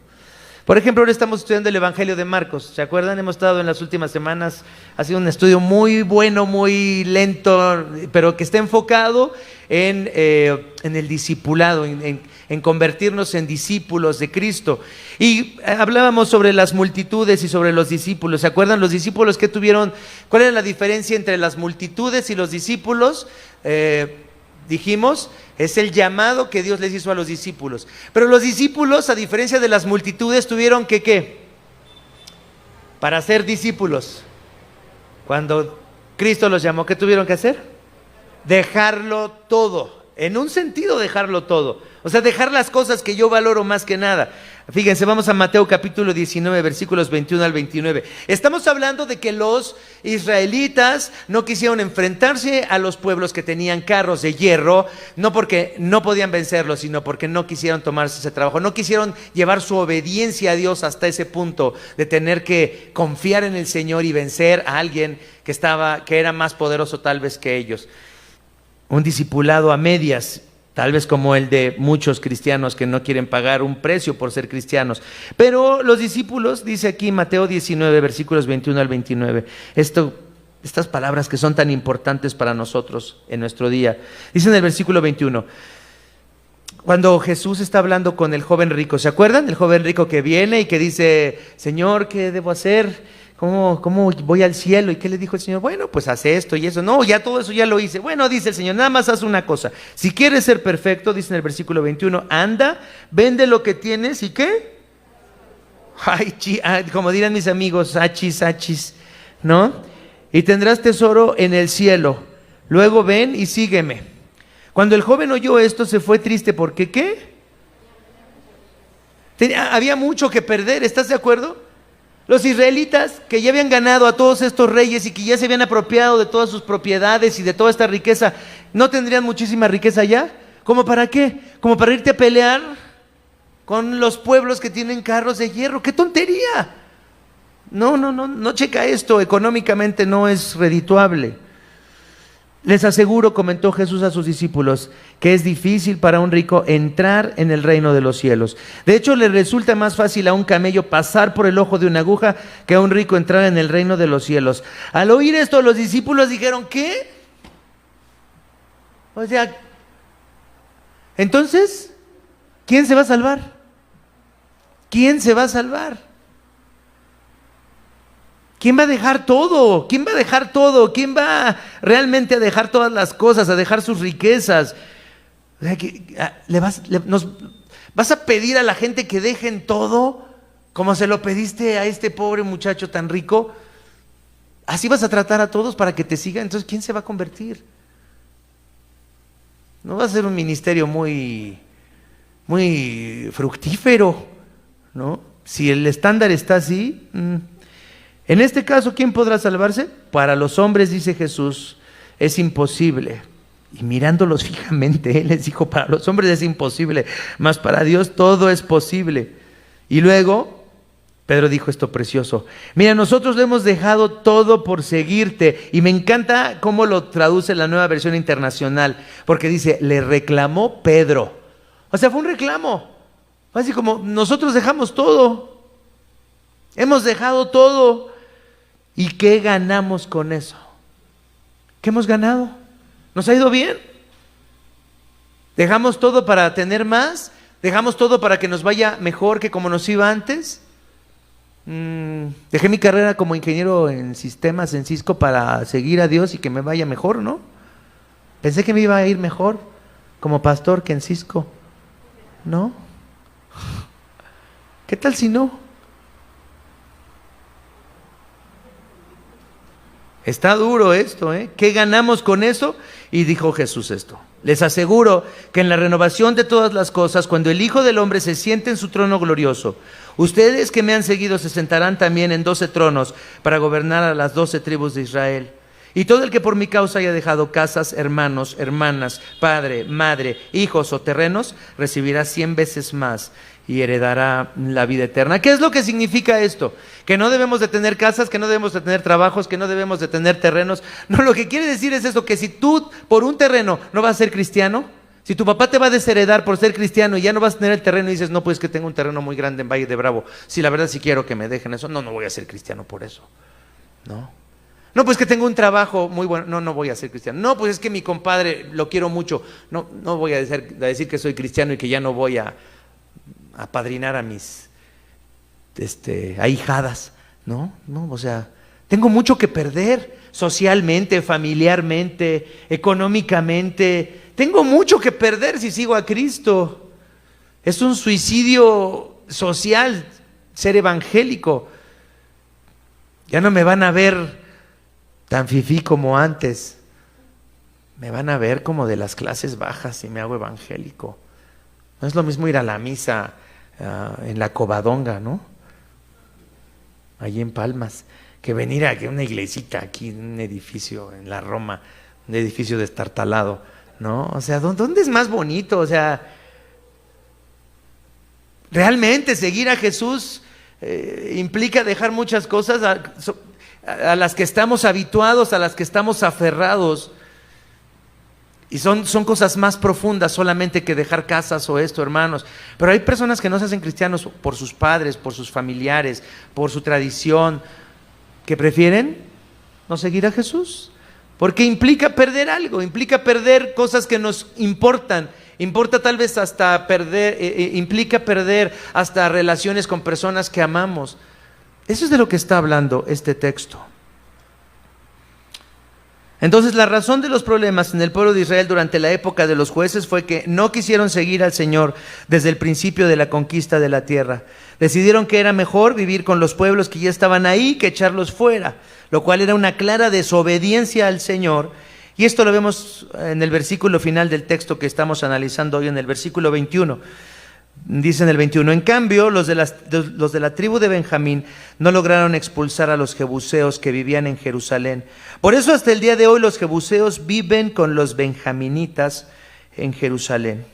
Por ejemplo, ahora estamos estudiando el Evangelio de Marcos. ¿Se acuerdan? Hemos estado en las últimas semanas. Ha sido un estudio muy bueno, muy lento, pero que está enfocado en el discipulado, en convertirnos en discípulos de Cristo. Y hablábamos sobre las multitudes y sobre los discípulos. ¿Se acuerdan? Los discípulos que tuvieron, ¿cuál era la diferencia entre las multitudes y los discípulos? Dijimos, es el llamado que Dios les hizo a los discípulos. Pero los discípulos, a diferencia de las multitudes, tuvieron que ¿qué? Para ser discípulos, cuando Cristo los llamó, ¿qué tuvieron que hacer? Dejarlo todo. En un sentido, dejarlo todo. O sea, dejar las cosas que yo valoro más que nada. Fíjense, vamos a Mateo capítulo 19, versículos 21 al 29. Estamos hablando de que los israelitas no quisieron enfrentarse a los pueblos que tenían carros de hierro, no porque no podían vencerlos, sino porque no quisieron tomarse ese trabajo. No quisieron llevar su obediencia a Dios hasta ese punto de tener que confiar en el Señor y vencer a alguien que era más poderoso tal vez que ellos. Un discipulado a medias, tal vez como el de muchos cristianos que no quieren pagar un precio por ser cristianos. Pero los discípulos, dice aquí Mateo 19, versículos 21 al 29, estas palabras que son tan importantes para nosotros en nuestro día. Dice en el versículo 21, cuando Jesús está hablando con el joven rico, ¿se acuerdan? El joven rico que viene y que dice, Señor, ¿qué debo hacer? ¿Cómo voy al cielo? ¿Y qué le dijo el Señor? Bueno, pues hace esto y eso. No, ya todo eso ya lo hice. Bueno, dice el Señor, nada más haz una cosa. Si quieres ser perfecto, dice en el versículo 21, anda, vende lo que tienes y ¿qué? Ay, como dirán mis amigos, achis, ¿no? Y tendrás tesoro en el cielo. Luego ven y sígueme. Cuando el joven oyó esto, se fue triste porque ¿qué? Había mucho que perder, ¿estás de acuerdo? Los israelitas que ya habían ganado a todos estos reyes y que ya se habían apropiado de todas sus propiedades y de toda esta riqueza, ¿no tendrían muchísima riqueza ya? ¿Cómo para qué? ¿Como para irte a pelear con los pueblos que tienen carros de hierro? ¡Qué tontería! No checa esto, económicamente no es redituable. Les aseguro, comentó Jesús a sus discípulos, que es difícil para un rico entrar en el reino de los cielos. De hecho, le resulta más fácil a un camello pasar por el ojo de una aguja que a un rico entrar en el reino de los cielos. Al oír esto, los discípulos dijeron, ¿qué? O sea, entonces, ¿quién se va a salvar? ¿Quién se va a salvar? ¿Quién va a dejar todo? ¿Quién va a dejar todo? ¿Quién va realmente a dejar todas las cosas, a dejar sus riquezas? O sea, ¿vas a pedir a la gente que dejen todo como se lo pediste a este pobre muchacho tan rico? ¿Así vas a tratar a todos para que te sigan? Entonces, ¿quién se va a convertir? No va a ser un ministerio muy fructífero, ¿no? Si el estándar está así... En este caso, ¿quién podrá salvarse? Para los hombres, dice Jesús, es imposible. Y mirándolos fijamente, Él les dijo, para los hombres es imposible, mas para Dios todo es posible. Y luego, Pedro dijo esto precioso: mira, nosotros lo hemos dejado todo por seguirte. Y me encanta cómo lo traduce la Nueva Versión Internacional, porque dice, le reclamó Pedro. O sea, fue un reclamo. Así como, nosotros dejamos todo. Hemos dejado todo. ¿Y qué ganamos con eso? ¿Qué hemos ganado? ¿Nos ha ido bien? ¿Dejamos todo para tener más? ¿Dejamos todo para que nos vaya mejor que como nos iba antes? Dejé mi carrera como ingeniero en sistemas en Cisco para seguir a Dios y que me vaya mejor, ¿no? Pensé que me iba a ir mejor como pastor que en Cisco, ¿no? ¿Qué tal si no? Está duro esto, ¿eh? ¿Qué ganamos con eso? Y dijo Jesús esto: les aseguro que en la renovación de todas las cosas, cuando el Hijo del Hombre se siente en su trono glorioso, ustedes que me han seguido se sentarán también en 12 tronos para gobernar a las 12 tribus de Israel. Y todo el que por mi causa haya dejado casas, hermanos, hermanas, padre, madre, hijos o terrenos, recibirá 100 veces más y heredará la vida eterna. ¿Qué es lo que significa esto? Que no debemos de tener casas, que no debemos de tener trabajos, que no debemos de tener terrenos. No, lo que quiere decir es eso, que si tú por un terreno no vas a ser cristiano, si tu papá te va a desheredar por ser cristiano y ya no vas a tener el terreno y dices, no, pues que tengo un terreno muy grande en Valle de Bravo, si la verdad sí quiero que me dejen eso, no voy a ser cristiano por eso, ¿no? No, pues que tengo un trabajo muy bueno, no voy a ser cristiano. No, pues es que mi compadre lo quiero mucho, no voy a decir que soy cristiano y que ya no voy a apadrinar a mis ahijadas, no, o sea, tengo mucho que perder socialmente, familiarmente, económicamente, tengo mucho que perder si sigo a Cristo. Es un suicidio social ser evangélico. Ya no me van a ver tan fifí como antes, me van a ver como de las clases bajas si me hago evangélico. No es lo mismo ir a la misa en la Covadonga, ¿no? Allí en Palmas, que venir a una iglesita aquí en un edificio en la Roma, un edificio destartalado, ¿no? O sea, ¿dónde es más bonito? O sea, realmente seguir a Jesús implica dejar muchas cosas a las que estamos habituados, a las que estamos aferrados. Y son cosas más profundas solamente que dejar casas o esto, hermanos. Pero hay personas que no se hacen cristianos por sus padres, por sus familiares, por su tradición, que prefieren no seguir a Jesús. Porque implica perder algo, implica perder cosas que nos importan. Importa tal vez hasta implica perder hasta relaciones con personas que amamos. Eso es de lo que está hablando este texto. Entonces, la razón de los problemas en el pueblo de Israel durante la época de los jueces fue que no quisieron seguir al Señor desde el principio de la conquista de la tierra. Decidieron que era mejor vivir con los pueblos que ya estaban ahí que echarlos fuera, lo cual era una clara desobediencia al Señor. Y esto lo vemos en el versículo final del texto que estamos analizando hoy, en el versículo 21. Dice en el 21, en cambio, los de la tribu de Benjamín no lograron expulsar a los jebuseos que vivían en Jerusalén. Por eso hasta el día de hoy los jebuseos viven con los benjaminitas en Jerusalén.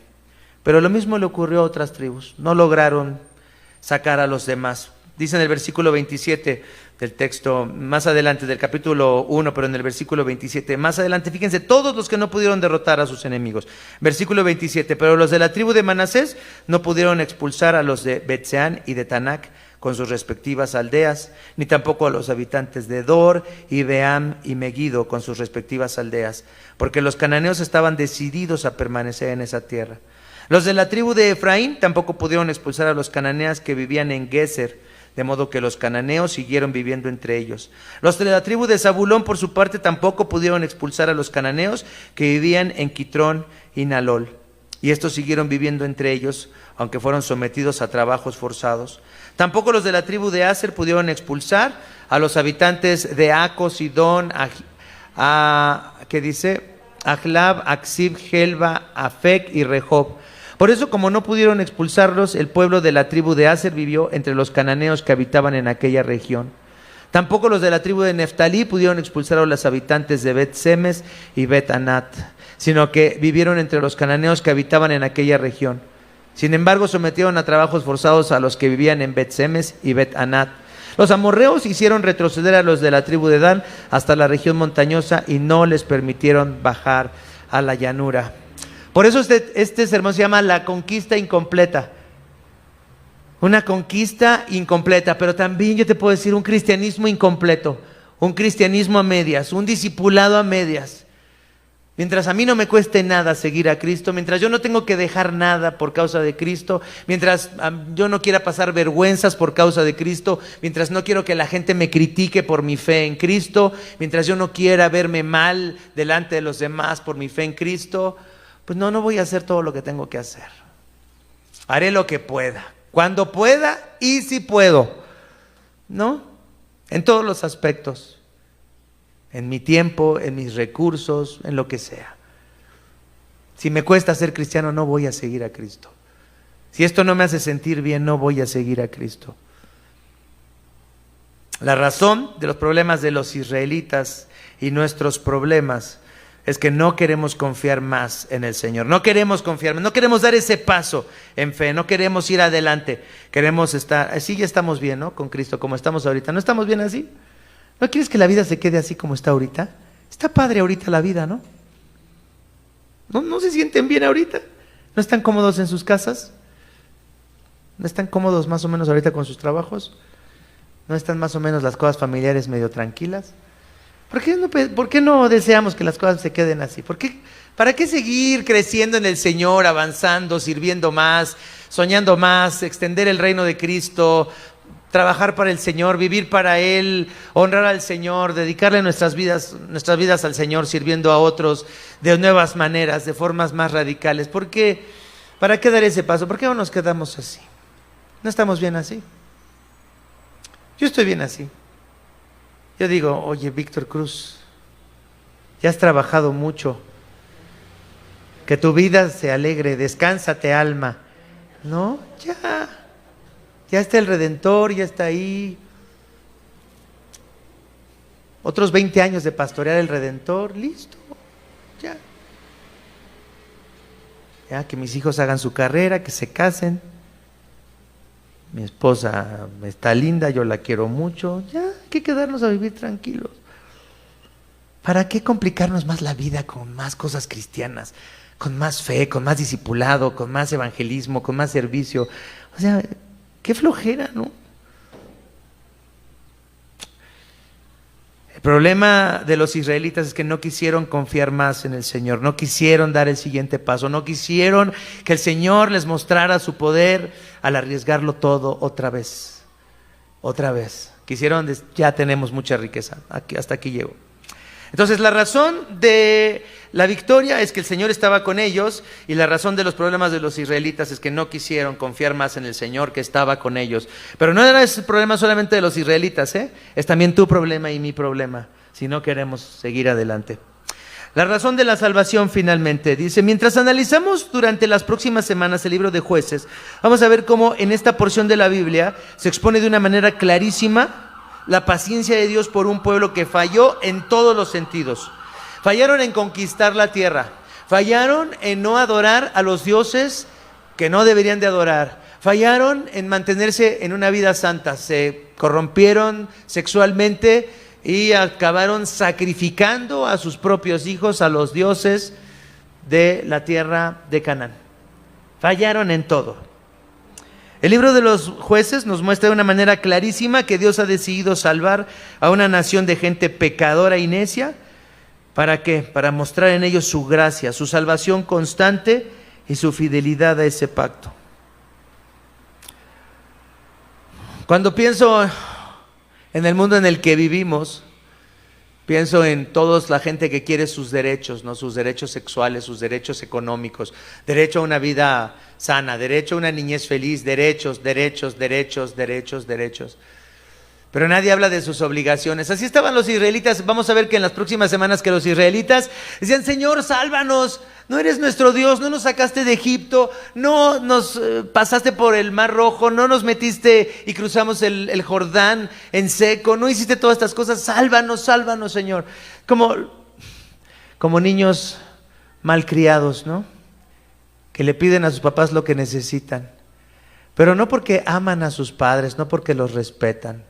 Pero lo mismo le ocurrió a otras tribus, no lograron sacar a los demás. Dice en el versículo 27 del texto, más adelante del capítulo 1, pero en el versículo 27, más adelante, fíjense, todos los que no pudieron derrotar a sus enemigos. Versículo 27, pero los de la tribu de Manasés no pudieron expulsar a los de Betseán y de Tanac con sus respectivas aldeas, ni tampoco a los habitantes de Dor y Beam y Megiddo con sus respectivas aldeas, porque los cananeos estaban decididos a permanecer en esa tierra. Los de la tribu de Efraín tampoco pudieron expulsar a los cananeos que vivían en Geser, de modo que los cananeos siguieron viviendo entre ellos. Los de la tribu de Zabulón, por su parte, tampoco pudieron expulsar a los cananeos que vivían en Quitrón y Nalol. Y estos siguieron viviendo entre ellos, aunque fueron sometidos a trabajos forzados. Tampoco los de la tribu de Aser pudieron expulsar a los habitantes de Aco, Sidón, ¿qué dice? Ahlab, Aksib, Helba, Afec y Rehob. Por eso, como no pudieron expulsarlos, el pueblo de la tribu de Aser vivió entre los cananeos que habitaban en aquella región. Tampoco los de la tribu de Neftalí pudieron expulsar a los habitantes de Bet-Semes y Bet-Anat, sino que vivieron entre los cananeos que habitaban en aquella región. Sin embargo, sometieron a trabajos forzados a los que vivían en Bet-Semes y Bet-Anat. Los amorreos hicieron retroceder a los de la tribu de Dan hasta la región montañosa y no les permitieron bajar a la llanura. Por eso este sermón se llama La conquista incompleta. Una conquista incompleta, pero también yo te puedo decir un cristianismo incompleto, un cristianismo a medias, un discipulado a medias. Mientras a mí no me cueste nada seguir a Cristo, mientras yo no tengo que dejar nada por causa de Cristo, mientras yo no quiera pasar vergüenzas por causa de Cristo, mientras no quiero que la gente me critique por mi fe en Cristo, mientras yo no quiera verme mal delante de los demás por mi fe en Cristo, pues no voy a hacer todo lo que tengo que hacer. Haré lo que pueda, cuando pueda y si puedo, ¿no? En todos los aspectos. En mi tiempo, en mis recursos, en lo que sea. Si me cuesta ser cristiano, no voy a seguir a Cristo. Si esto no me hace sentir bien, no voy a seguir a Cristo. La razón de los problemas de los israelitas y nuestros problemas es que no queremos confiar más en el Señor. No queremos confiar más, no queremos dar ese paso en fe, no queremos ir adelante. Queremos estar, así ya estamos bien, ¿no? Con Cristo, como estamos ahorita. ¿No estamos bien así? ¿No quieres que la vida se quede así como está ahorita? Está padre ahorita la vida, ¿no? ¿No se sienten bien ahorita? ¿No están cómodos en sus casas? ¿No están cómodos más o menos ahorita con sus trabajos? ¿No están más o menos las cosas familiares medio tranquilas? ¿Por qué no deseamos que las cosas se queden así? ¿Para qué seguir creciendo en el Señor, avanzando, sirviendo más, soñando más, extender el reino de Cristo, trabajar para el Señor, vivir para Él, honrar al Señor, dedicarle nuestras vidas al Señor, sirviendo a otros de nuevas maneras, de formas más radicales? ¿Para qué dar ese paso? ¿Por qué no nos quedamos así? ¿No estamos bien así? Yo estoy bien así. Yo digo, oye, Víctor Cruz, ya has trabajado mucho, que tu vida se alegre, descánsate alma. No, ya está el Redentor, ya está ahí. Otros 20 años de pastorear el Redentor, listo, ya. Ya, que mis hijos hagan su carrera, que se casen. Mi esposa está linda, yo la quiero mucho. Ya, hay que quedarnos a vivir tranquilos. ¿Para qué complicarnos más la vida con más cosas cristianas? Con más fe, con más discipulado, con más evangelismo, con más servicio. O sea, qué flojera, ¿no? El problema de los israelitas es que no quisieron confiar más en el Señor, no quisieron dar el siguiente paso, no quisieron que el Señor les mostrara su poder al arriesgarlo todo otra vez. Quisieron, ya tenemos mucha riqueza, hasta aquí llego. Entonces la razón de la victoria es que el Señor estaba con ellos, y la razón de los problemas de los israelitas es que no quisieron confiar más en el Señor que estaba con ellos. Pero no era ese problema solamente de los israelitas, es también tu problema y mi problema, si no queremos seguir adelante. La razón de la salvación finalmente, dice, mientras analizamos durante las próximas semanas el libro de Jueces, vamos a ver cómo en esta porción de la Biblia se expone de una manera clarísima la paciencia de Dios por un pueblo que falló en todos los sentidos. Fallaron en conquistar la tierra, fallaron en no adorar a los dioses que no deberían de adorar, fallaron en mantenerse en una vida santa, se corrompieron sexualmente y acabaron sacrificando a sus propios hijos a los dioses de la tierra de Canaán. Fallaron en todo. El libro de los Jueces nos muestra de una manera clarísima que Dios ha decidido salvar a una nación de gente pecadora y necia. ¿Para qué? Para mostrar en ellos su gracia, su salvación constante y su fidelidad a ese pacto. Cuando pienso en el mundo en el que vivimos, pienso en toda la gente que quiere sus derechos, ¿no? Sus derechos sexuales, sus derechos económicos, derecho a una vida sana, derecho a una niñez feliz, derechos. pero nadie habla de sus obligaciones. Así estaban los israelitas. Vamos a ver que en las próximas semanas que los israelitas decían: Señor, sálvanos, no eres nuestro Dios, no nos sacaste de Egipto, no nos pasaste por el Mar Rojo, no nos metiste y cruzamos el Jordán en seco, no hiciste todas estas cosas, sálvanos, sálvanos, Señor. Como niños malcriados, ¿no? Que le piden a sus papás lo que necesitan, pero no porque aman a sus padres, no porque los respetan,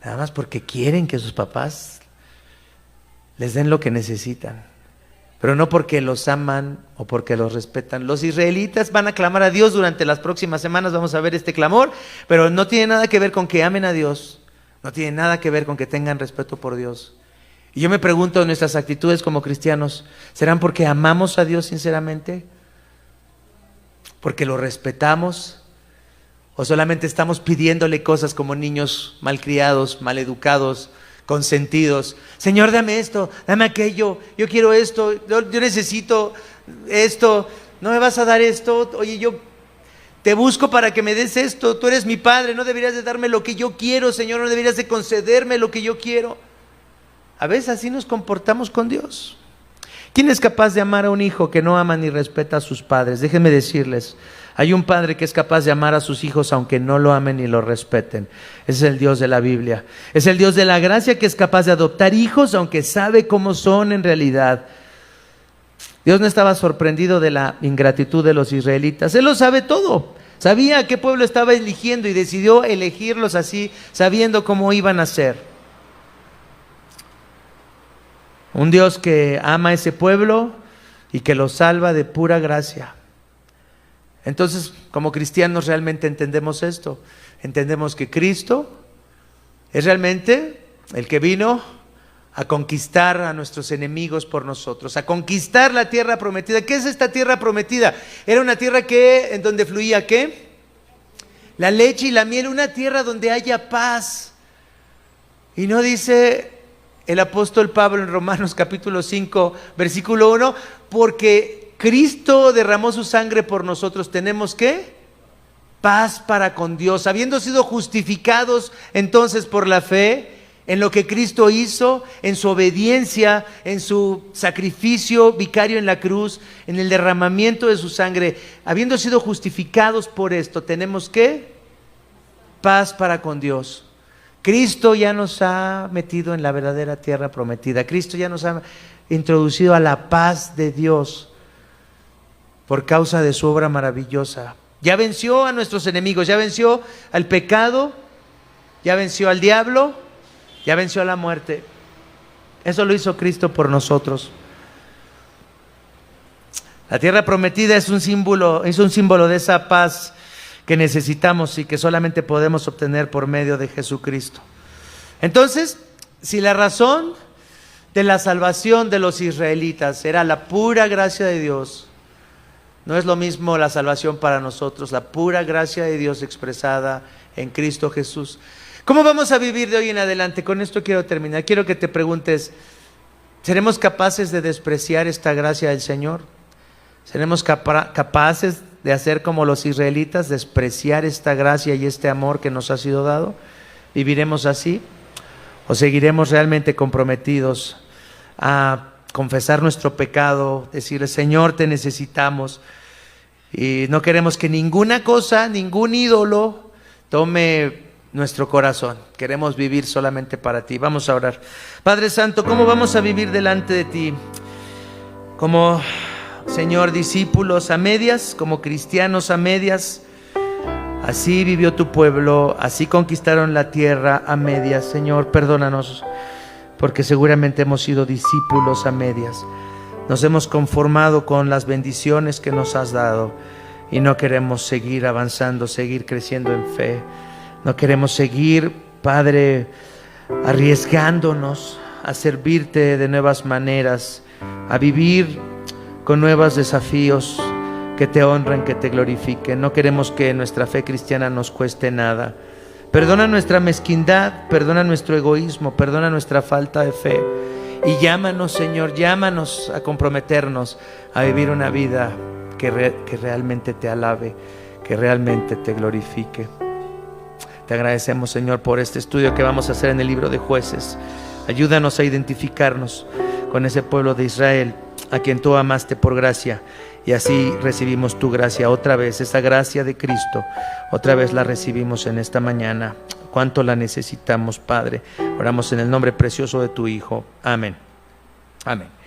nada más porque quieren que sus papás les den lo que necesitan, pero no porque los aman o porque los respetan. Los israelitas van a clamar a Dios durante las próximas semanas, vamos a ver este clamor, pero no tiene nada que ver con que amen a Dios, no tiene nada que ver con que tengan respeto por Dios. Y yo me pregunto, nuestras actitudes como cristianos, ¿serán porque amamos a Dios sinceramente? ¿Porque lo respetamos? ¿O solamente estamos pidiéndole cosas como niños malcriados, maleducados, consentidos? Señor, dame esto, dame aquello, yo quiero esto, yo necesito esto, ¿no me vas a dar esto? Oye, yo te busco para que me des esto, tú eres mi padre, no deberías de darme lo que yo quiero, Señor, no deberías de concederme lo que yo quiero. A veces así nos comportamos con Dios. ¿Quién es capaz de amar a un hijo que no ama ni respeta a sus padres? Déjenme decirles, hay un padre que es capaz de amar a sus hijos aunque no lo amen ni lo respeten. Ese es el Dios de la Biblia. Es el Dios de la gracia que es capaz de adoptar hijos aunque sabe cómo son en realidad. Dios no estaba sorprendido de la ingratitud de los israelitas. Él lo sabe todo. Sabía a qué pueblo estaba eligiendo y decidió elegirlos así, sabiendo cómo iban a ser. Un Dios que ama a ese pueblo y que los salva de pura gracia. Entonces, como cristianos realmente entendemos esto. Entendemos que Cristo es realmente el que vino a conquistar a nuestros enemigos por nosotros, a conquistar la tierra prometida. ¿Qué es esta tierra prometida? Era una tierra en donde fluía ¿qué? La leche y la miel, una tierra donde haya paz. Y no dice el apóstol Pablo en Romanos capítulo 5, versículo 1, porque Cristo derramó su sangre por nosotros, tenemos ¿qué? Paz para con Dios, habiendo sido justificados entonces por la fe en lo que Cristo hizo, en su obediencia, en su sacrificio vicario en la cruz, en el derramamiento de su sangre, habiendo sido justificados por esto, tenemos ¿qué? Paz para con Dios. Cristo ya nos ha metido en la verdadera tierra prometida. Cristo ya nos ha introducido a la paz de Dios por causa de su obra maravillosa. Ya venció a nuestros enemigos, ya venció al pecado, ya venció al diablo, ya venció a la muerte. Eso lo hizo Cristo por nosotros. La tierra prometida es un símbolo de esa paz que necesitamos y que solamente podemos obtener por medio de Jesucristo. Entonces, si la razón de la salvación de los israelitas era la pura gracia de Dios, no es lo mismo la salvación para nosotros, la pura gracia de Dios expresada en Cristo Jesús. ¿Cómo vamos a vivir de hoy en adelante? Con esto quiero terminar. Quiero que te preguntes, ¿seremos capaces de despreciar esta gracia del Señor? ¿Seremos capaces de hacer como los israelitas, despreciar esta gracia y este amor que nos ha sido dado? ¿Viviremos así? ¿O seguiremos realmente comprometidos a confesar nuestro pecado, decirle, Señor, te necesitamos, y no queremos que ninguna cosa, ningún ídolo tome nuestro corazón? Queremos vivir solamente para ti. Vamos a orar. Padre Santo, ¿cómo vamos a vivir delante de ti? Como, Señor, discípulos a medias, como cristianos a medias. Así vivió tu pueblo, así conquistaron la tierra a medias. Señor, perdónanos, porque seguramente hemos sido discípulos a medias. Nos hemos conformado con las bendiciones que nos has dado y no queremos seguir avanzando, seguir creciendo en fe. No queremos seguir, Padre, arriesgándonos a servirte de nuevas maneras, a vivir con nuevos desafíos que te honren, que te glorifiquen. No queremos que nuestra fe cristiana nos cueste nada. Perdona nuestra mezquindad, perdona nuestro egoísmo, perdona nuestra falta de fe. Y llámanos, Señor, llámanos a comprometernos a vivir una vida que realmente te alabe, que realmente te glorifique. Te agradecemos, Señor, por este estudio que vamos a hacer en el libro de Jueces. Ayúdanos a identificarnos con ese pueblo de Israel, a quien tú amaste por gracia, y así recibimos tu gracia otra vez, esa gracia de Cristo, otra vez la recibimos en esta mañana. Cuánto la necesitamos, Padre. Oramos en el nombre precioso de tu Hijo. Amén. Amén.